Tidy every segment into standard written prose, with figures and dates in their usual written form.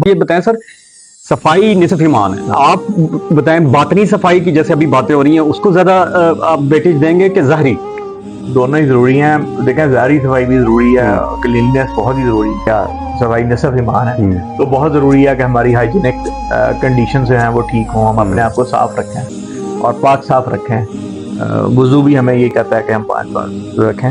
یہ بتائیں سر، صفائی نصف ایمان ہے، آپ بتائیں باطنی صفائی کی جیسے ابھی باتیں ہو رہی ہیں، اس کو زیادہ آپ ویٹیج دیں گے کہ ظاہری؟ دونوں ہی ضروری ہیں. دیکھیں ظاہری صفائی بھی ضروری ہے، کلیننس بہت ہی ضروری ہے، صفائی نصف ایمان ہے. تو بہت ضروری ہے کہ ہماری ہائیجینک کنڈیشن جو ہیں وہ ٹھیک ہوں، ہم اپنے آپ کو صاف رکھیں اور پاک صاف رکھیں. وضو بھی ہمیں یہ کہتا ہے کہ ہم پاک رکھیں.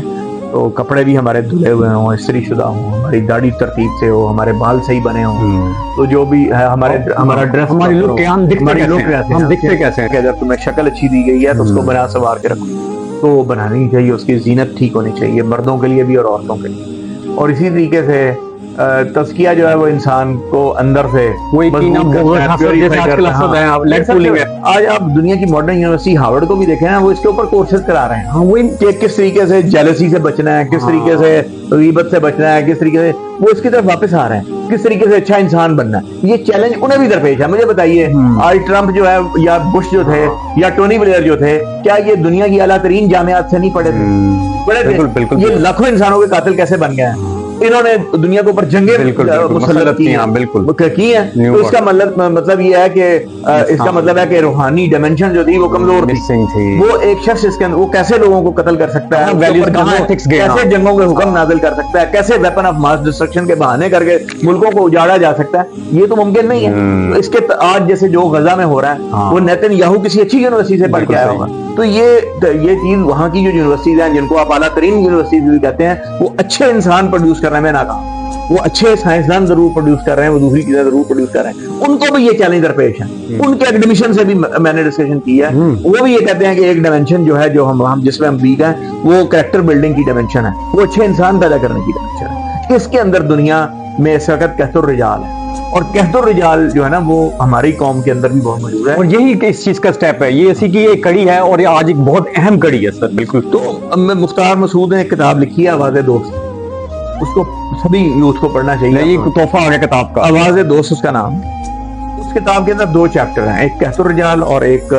تو کپڑے بھی ہمارے دھلے ہوئے ہوں، استری شدہ ہوں، ہماری داڑھی ترتیب سے ہو، ہمارے بال صحیح بنے ہوں. تو جو بھی ہے ہمارا ڈریس، ہماری لوگ کے ہم دکھتے کیسے ہیں کہ اگر تمہیں شکل اچھی دی گئی ہے تو اس کو بنا سنوار کے رکھو. تو وہ بنانی چاہیے، اس کی زینت ٹھیک ہونی چاہیے، مردوں کے لیے بھی اور عورتوں کے لیے. اور اسی طریقے سے تزکیہ جو ہے وہ انسان کو اندر سے آج آپ دنیا کی ماڈرن یونیورسٹی ہارورڈ کو بھی دیکھیں نا، وہ اس کے اوپر کورسز کرا رہے ہیں کہ کس طریقے سے جیلسی سے بچنا ہے، کس طریقے سے غیبت سے بچنا ہے، کس طریقے سے وہ اس کی طرف واپس آ رہے ہیں، کس طریقے سے اچھا انسان بننا ہے. یہ چیلنج انہیں بھی درپیش ہے. مجھے بتائیے آج ٹرمپ جو ہے یا بش جو تھے یا ٹونی بلیئر جو تھے، کیا یہ دنیا کی اعلیٰ ترین جامعات سے نہیں پڑھے تھے؟ یہ لاکھوں انسانوں کے قاتل کیسے بن گئے ہیں؟ انہوں نے دنیا کے اوپر جنگیں مسلط کی ہیں. تو اس کا مطلب یہ ہے کہ اس کا مطلب ہے کہ روحانی ڈائمنشن جو تھی وہ کمزور تھی. وہ ایک شخص اس کے اندر وہ کیسے لوگوں کو قتل کر سکتا ہے، کیسے جنگوں کے حکم نازل کر سکتا ہے، کیسے ویپن آف ماس ڈسٹرکشن کے بہانے کر کے ملکوں کو اجاڑا جا سکتا ہے، یہ تو ممکن نہیں ہے. اس کے آج جیسے جو غزہ میں ہو رہا ہے وہ نیتن یاہو کسی اچھی یونیورسٹی سے پڑھ کے آیا ہوگا. تو یہ چیز وہاں کی جو یونیورسٹیز ہیں جن کو آپ اعلیٰ ترین یونیورسٹیز بھی کہتے ہیں، وہ اچھے انسان پروڈیوس کر رہے ہیں. میں ناکام، وہ اچھے سائنسدان ضرور پروڈیوس کر رہے ہیں، وہ دوسری چیزیں ضرور پروڈیوس کر رہے ہیں. ان کو بھی یہ چیلنج درپیش ہے. ان کے اکیڈمیشین سے بھی میں نے ڈسکشن کی ہے، وہ بھی یہ کہتے ہیں کہ ایک ڈائمنشن جو ہے جو ہم جس میں ہم ویک ہیں وہ کریکٹر بلڈنگ کی ڈائمنشن ہے، وہ اچھے انسان پیدا کرنے کی ڈائمنشن ہے. اس کے اندر دنیا میں اس وقت کہت الرجال ہے، اور کہت الرجال جو ہے نا وہ ہماری قوم کے اندر بھی بہت موجود ہے. اور یہی اس چیز کا سٹیپ ہے، یہ اسی کی ایک کڑی ہے، اور یہ آج ایک بہت اہم کڑی ہے سر. بالکل. تو مختار مسعود نے ایک کتاب لکھی ہے آواز دوست، اس کو سبھی یوتھ کو پڑھنا چاہیے. یہ تحفہ آ گیا کتاب کا، آواز دوست اس کا نام. اس کتاب کے اندر 2 چیپٹر ہیں، ایک کہت الرجال اور ایک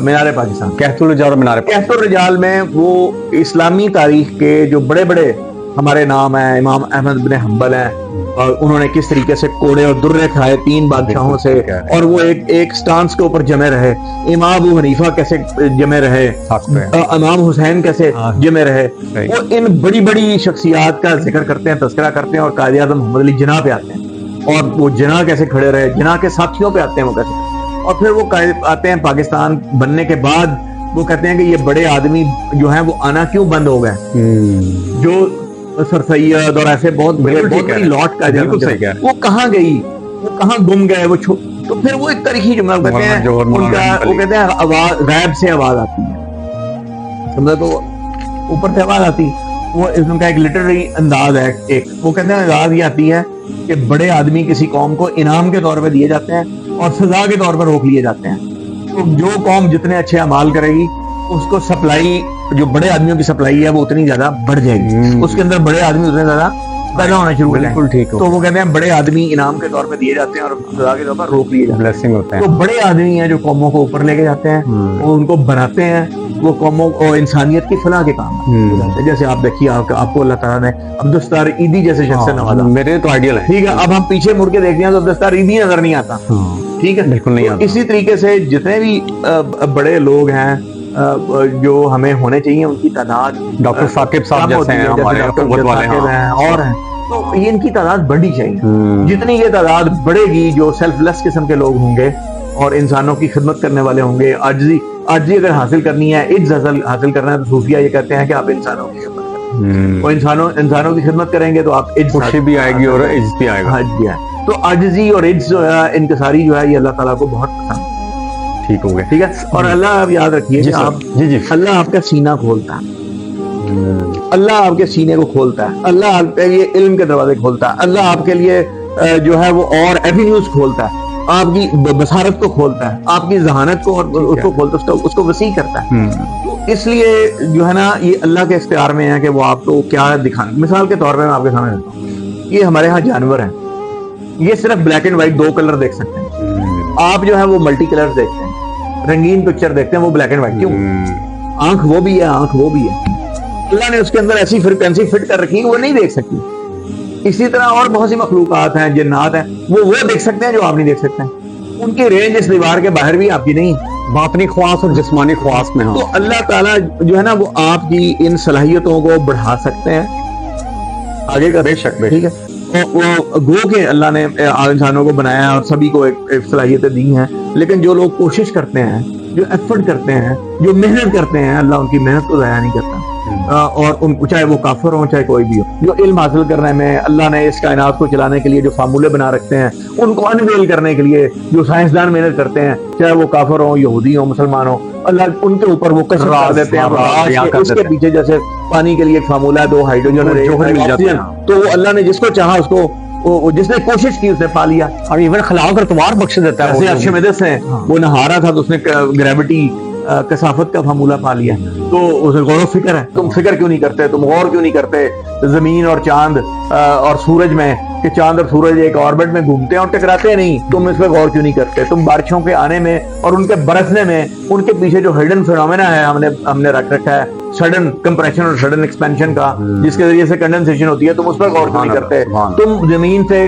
مینار پاکستان. کہت الرجال اور مینار کہت الرجال میں وہ اسلامی تاریخ کے جو بڑے بڑے ہمارے نام ہیں، امام احمد بن حنبل ہیں، اور انہوں نے کس طریقے سے کوڑے اور درے کھائے 3 بادشاہوں سے، اور وہ ایک سٹانس کے اوپر جمے رہے. امام ابو حنیفہ کیسے جمے رہے، امام حسین کیسے جمے رہے. وہ ان بڑی بڑی شخصیات کا ذکر کرتے ہیں، تذکرہ کرتے ہیں، اور قائد اعظم محمد علی جناح پہ آتے ہیں، اور وہ جناح کیسے کھڑے رہے، جناح کے ساتھیوں پہ آتے ہیں وہ کیسے. اور پھر وہ آتے ہیں پاکستان بننے کے بعد، وہ کہتے ہیں کہ یہ بڑے آدمی جو ہیں وہ آنا کیوں بند ہو گئے، جو سر سید اور ایسے بہت بڑی لاٹ کا وہ کہاں گئی، وہ کہاں گم گئے. وہ تو پھر وہ ایک تاریخی جملہ کہتے ہیں، وہ کہتے ہیں آواز غیب سے آواز آتی ہے، سمجھا، تو اوپر سے آواز آتی. وہ ان کا ایک لٹریری انداز ہے ایک. وہ کہتے ہیں آواز یہ آتی ہے کہ بڑے آدمی کسی قوم کو انعام کے طور پہ دیے جاتے ہیں اور سزا کے طور پر روک لیے جاتے ہیں. تو جو قوم جتنے اچھے اعمال کرے گی اس کو سپلائی، جو بڑے آدمیوں کی سپلائی ہے وہ اتنی زیادہ بڑھ جائے گی، اس کے اندر بڑے آدمی اتنے زیادہ پیدا ہونا شروع ہو جائیں. بالکل ٹھیک. تو وہ کہتے ہیں بڑے آدمی انعام کے طور پہ دیے جاتے ہیں اور سزا کے طور پر روک لیے جاتے ہیں. تو بڑے آدمی ہیں جو قوموں کو اوپر لے کے جاتے ہیں، وہ ان کو بناتے ہیں، وہ قوموں اور انسانیت کی فلاح کے کام. جیسے آپ دیکھیے آپ کو اللہ تعالیٰ نے عبدالستار عیدی جیسے شخص سے نوازا. میرے تو آئیڈیل ہے. ٹھیک ہے. اب ہم پیچھے مڑ کے دیکھتے ہیں تو عبدالستار عیدی نظر نہیں آتا. ٹھیک ہے، بالکل نہیں آتا. اسی طریقے سے جتنے بھی بڑے لوگ ہیں جو ہمیں ہونے چاہیے، ان کی تعداد، ڈاکٹر ثاقب صاحب جیسے ہیں ہمارے اور ہیں، تو یہ ان کی تعداد بڑھنی چاہیے. جتنی یہ تعداد بڑھے گی، جو سیلف لیس قسم کے لوگ ہوں گے اور انسانوں کی خدمت کرنے والے ہوں گے. عاجزی اگر حاصل کرنی ہے، عجز حاصل کرنا ہے، تو صوفیہ یہ کہتے ہیں کہ آپ انسانوں کی خدمت کریں. اور انسانوں کی خدمت کریں گے تو آپ خوشی بھی آئے گی اور عجز بھی آئے گا. تو عاجزی اور عجز جو ہے، انکساری جو ہے، یہ اللہ تعالیٰ کو بہت پسند ہے. ٹھیک ہو گیا. ٹھیک ہے. اور اللہ آپ یاد رکھیے کہ آپ اللہ آپ کا سینہ کھولتا ہے، اللہ آپ کے سینے کو کھولتا ہے، اللہ آپ کے لیے علم کے دروازے کھولتا ہے، اللہ آپ کے لیے جو ہے وہ اور ایوینیوز کھولتا ہے، آپ کی بصارت کو کھولتا ہے، آپ کی ذہانت کو اور اس کو کھولتا ہے، اس کو وسیع کرتا ہے. تو اس لیے جو ہے نا یہ اللہ کے اختیار میں ہے کہ وہ آپ کو کیا دکھائیں. مثال کے طور پہ میں آپ کے سامنے رکھتا ہوں، یہ ہمارے ہاں جانور ہیں، یہ صرف بلیک اینڈ وائٹ 2 کلر دیکھ سکتے ہیں. آپ جو ہے وہ ملٹی کلر دیکھتے ہیں، رنگین پکچر دیکھتے ہیں، وہ بلیک اینڈ وائٹ. کیوں؟ آنکھ وہ بھی ہے، آنکھ وہ بھی ہے. اللہ نے اس کے اندر ایسی فریکوینسی فٹ کر رکھی ہے وہ نہیں دیکھ سکتی. اسی طرح اور بہت سی مخلوقات ہیں، جنات ہیں، وہ دیکھ سکتے ہیں جو آپ نہیں دیکھ سکتے ہیں، ان کی رینج اس دیوار کے باہر بھی آپ کی نہیں ہے۔ باطنی خواص اور جسمانی خواص میں ہاں تو اللہ تعالیٰ جو ہے نا وہ آپ کی ان صلاحیتوں کو بڑھا سکتے ہیں آگے کا، بے شک ٹھیک ہے۔ وہ گو کہ اللہ نے انسانوں کو بنایا اور سبھی کو ایک صلاحیتیں دی ہیں، لیکن جو لوگ کوشش کرتے ہیں، جو ایفرٹ کرتے ہیں، جو محنت کرتے ہیں، اللہ ان کی محنت کو ضائع نہیں کرتا، اور ان چاہے وہ کافر ہوں چاہے کوئی بھی ہو، جو علم حاصل کرنے میں اللہ نے اس کائنات کو چلانے کے لیے جو فارمولے بنا رکھتے ہیں ان کو انویل کرنے کے لیے جو سائنسدان محنت کرتے ہیں، چاہے وہ کافر ہوں، یہودی ہوں، مسلمان ہوں، اللہ ان کے اوپر وہ کشف کر دیتے ہیں، اس کے پیچھے جیسے پانی کے لیے ایک فارمولہ ہے، 2 ہائیڈروجن اور جوہر مل جاتے ہیں، تو وہ اللہ نے جس کو چاہا اس کو، جس نے کوشش کی اس نے پا لیا۔ اور ایون خلا کر تمہار بخش دیتا ہے، جیسے ارشمیدس ہیں، وہ نہا رہا تھا تو اس نے گریوٹی کثافت کا فارمولہ پا لیا، تو اسے غور و فکر ہے، تم فکر کیوں نہیں کرتے، تم غور کیوں نہیں کرتے زمین اور چاند اور سورج میں، کہ چاند اور سورج ایک آربٹ میں گھومتے ہیں اور ٹکراتے نہیں، تم اس پہ غور کیوں نہیں کرتے؟ تم بارشوں کے آنے میں اور ان کے برسنے میں ان کے پیچھے جو ہڈن فینومینا ہے ہم نے رکھ رکھا ہے، سڈن کمپریشن اور سڈن ایکسپینشن کا، جس کے ذریعے سے کنڈنسیشن ہوتی ہے، تم اس پر غور کیوں نہیں کرتے؟ تم زمین سے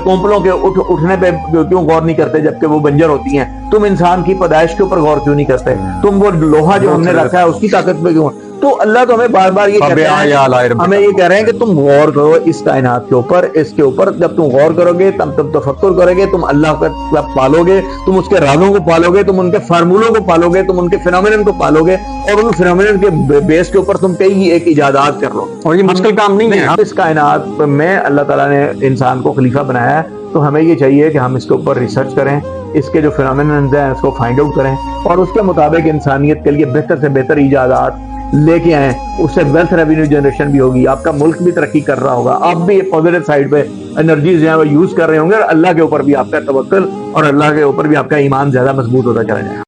کونپلوں کے اٹھنے پہ کیوں غور نہیں کرتے جبکہ وہ بنجر ہوتی ہیں؟ تم انسان کی پیدائش کے اوپر غور کیوں نہیں کرتے؟ تم وہ لوہا جو ہم نے رکھا ہے اس کی طاقت پہ کیوں؟ تو اللہ تو ہمیں بار بار یہ کہتے ہیں، ہمیں یہ کہہ رہے ہیں کہ تم غور کرو اس کائنات کے اوپر، اس کے اوپر جب تم غور کرو گے تم تفکر کرو گے، تم اللہ کا پالو گے، تم اس کے رازوں کو پالو گے، تم ان کے فارمولوں کو پالو گے، تم ان کے فینومینن کو پالو گے، اور ان فینومینن کے بیس کے اوپر تم کئی ایک ایجادات کر لو، اور یہ مشکل کام نہیں ہے۔ اس کائنات میں اللہ تعالیٰ نے انسان کو خلیفہ بنایا ہے، تو ہمیں یہ چاہیے کہ ہم اس کے اوپر ریسرچ کریں، اس کے جو فینومیننز ہیں اس کو فائنڈ آؤٹ کریں، اور اس کے مطابق انسانیت کے لیے بہتر سے بہتر ایجادات لے کے آئیں، اس سے ویلتھ ریونیو جنریشن بھی ہوگی، آپ کا ملک بھی ترقی کر رہا ہوگا، آپ بھی پازیٹیو سائڈ پہ انرجیز جو ہیں وہ یوز کر رہے ہوں گے، اور اللہ کے اوپر بھی آپ کا توکل اور اللہ کے اوپر بھی آپ کا ایمان زیادہ مضبوط ہوتا چلا جائے گا۔